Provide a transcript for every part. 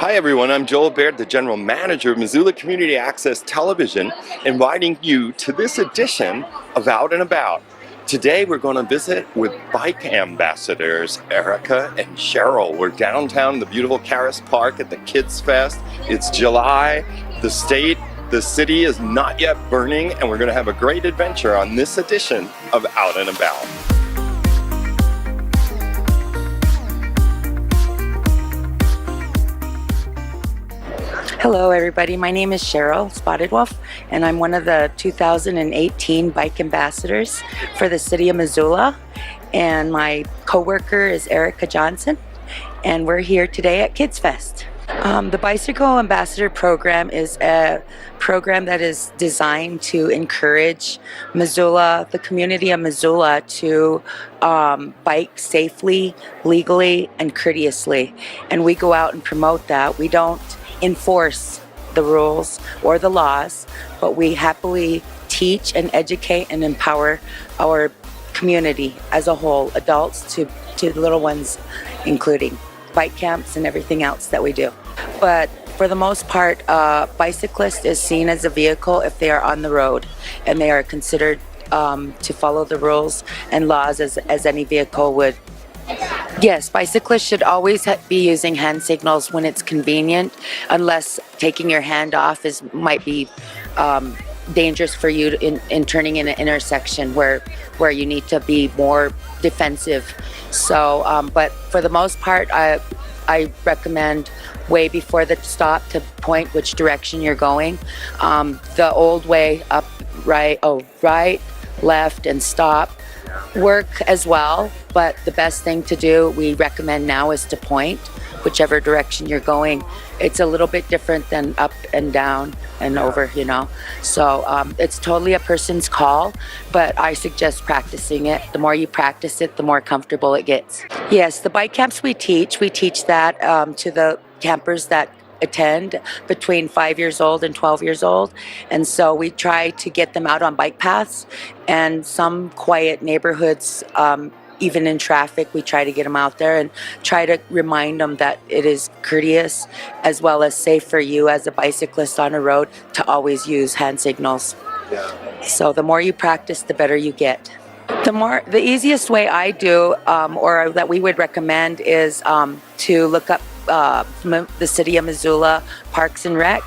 Hi everyone, I'm Joel Baird, the General Manager of Missoula Community Access Television, inviting you to this edition of Out and About. Today we're going to visit with bike ambassadors Erica and Cheryl. We're downtown in the beautiful Caras Park at the Kids Fest. It's July, the city is not yet burning, and we're going to have a great adventure on this edition of Out and About. Hello everybody, my name is Cheryl Spotted Wolf and I'm one of the 2018 bike ambassadors for the city of Missoula, and my co-worker is Erica Johnson, and we're here today at Kids Fest. The Bicycle Ambassador Program is a program that is designed to encourage Missoula, the community of Missoula, to bike safely, legally, and courteously. And we go out and promote that. We don't enforce the rules or the laws, but we happily teach and educate and empower our community as a whole, adults to little ones, including bike camps and everything else that we do. But for the most part, a bicyclist is seen as a vehicle if they are on the road, and they are considered to follow the rules and laws as any vehicle would. Yes, bicyclists should always be using hand signals when it's convenient, unless taking your hand off might be dangerous for you in turning in an intersection where you need to be more defensive. So, but for the most part, I recommend way before the stop to point which direction you're going. The old way, up, right, left, and stop work as well, but the best thing to do, we recommend now, is to point whichever direction you're going. It's a little bit different than up and down and over, so it's totally a person's call, but I suggest practicing it. The more you practice it, the more comfortable it gets. Yes, the bike camps we teach that to the campers that attend between 5 years old and 12 years old, and so we try to get them out on bike paths and some quiet neighborhoods. Even in traffic, we try to get them out there and try to remind them that it is courteous as well as safe for you as a bicyclist on a road to always use hand signals. So the more you practice, the better you get. The easiest way I do, or that we would recommend, is to look up the city of Missoula Parks and Rec.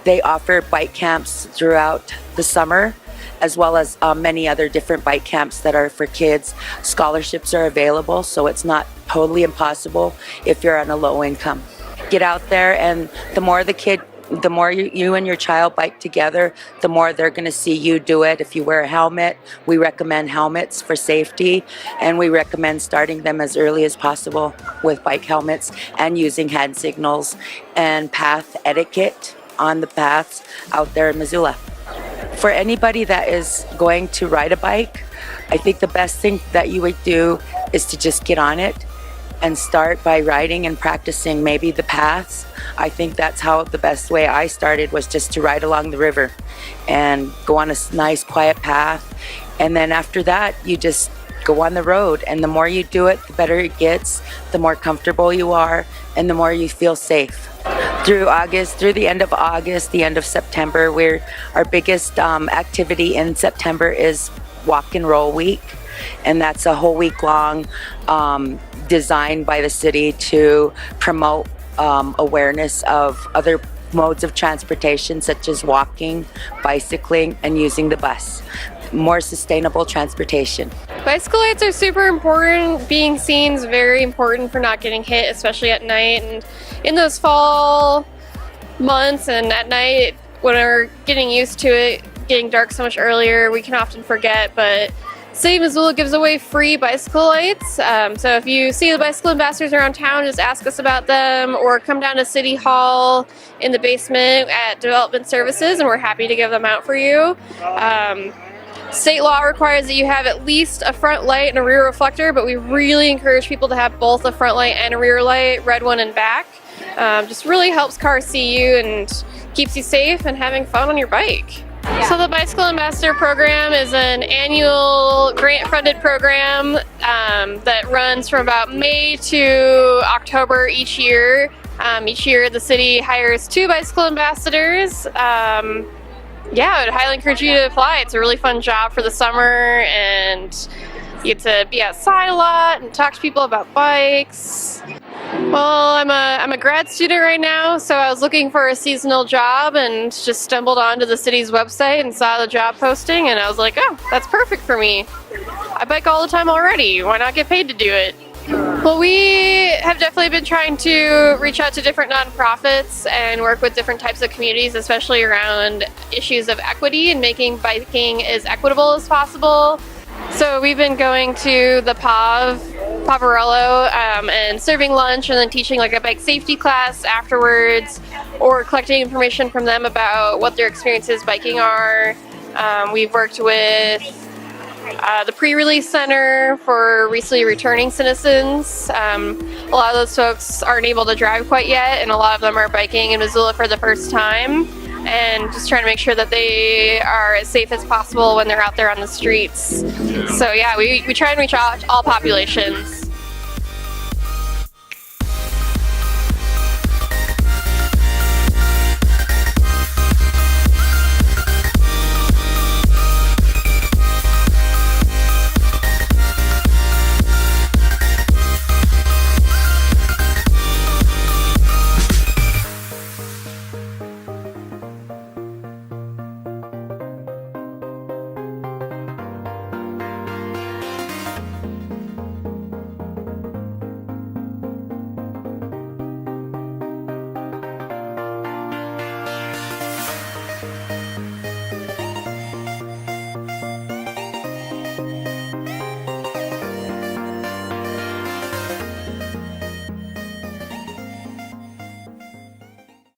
They offer bike camps throughout the summer, as well as many other different bike camps that are for kids. Scholarships are available, so it's not totally impossible if you're on a low income. Get out there, and the more you and your child bike together, the more they're going to see you do it. If you wear a helmet, we recommend helmets for safety, and we recommend starting them as early as possible with bike helmets and using hand signals and path etiquette on the paths out there in Missoula. For anybody that is going to ride a bike, I think the best thing that you would do is to just get on it and start by riding and practicing maybe the paths. I think that's how the best way I started, was just to ride along the river and go on a nice quiet path. And then after that, you just go on the road. And the more you do it, the better it gets, the more comfortable you are, and the more you feel safe. Through the end of August, the end of September, our biggest activity in September is Walk and Roll Week. And that's a whole week long, designed by the city to promote awareness of other modes of transportation, such as walking, bicycling, and using the bus. More sustainable transportation. Bicycle lights are super important. Being seen is very important for not getting hit, especially at night. And in those fall months and at night, when we're getting used to it getting dark so much earlier, we can often forget, but City of Missoula gives away free bicycle lights. So if you see the bicycle ambassadors around town, just ask us about them, or come down to City Hall in the basement at Development Services, and we're happy to give them out for you. State law requires that you have at least a front light and a rear reflector, but we really encourage people to have both a front light and a rear light, red one and back. Just really helps cars see you and keeps you safe and having fun on your bike. So the Bicycle Ambassador Program is an annual grant-funded program that runs from about May to October each year. Each year the city hires 2 bicycle ambassadors. Yeah, I would highly encourage you to apply. It's a really fun job for the summer, and you get to be outside a lot and talk to people about bikes. Well, I'm a grad student right now, so I was looking for a seasonal job and just stumbled onto the city's website and saw the job posting, and I was like, oh, that's perfect for me. I bike all the time already. Why not get paid to do it? Well, we have definitely been trying to reach out to different nonprofits and work with different types of communities, especially around issues of equity and making biking as equitable as possible. So we've been going to the Pavarello, and serving lunch and then teaching like a bike safety class afterwards, or collecting information from them about what their experiences biking are. We've worked with the pre-release center for recently returning citizens. A lot of those folks aren't able to drive quite yet, and a lot of them are biking in Missoula for the first time, and just trying to make sure that they are as safe as possible when they're out there on the streets. So yeah, we try and reach out all populations.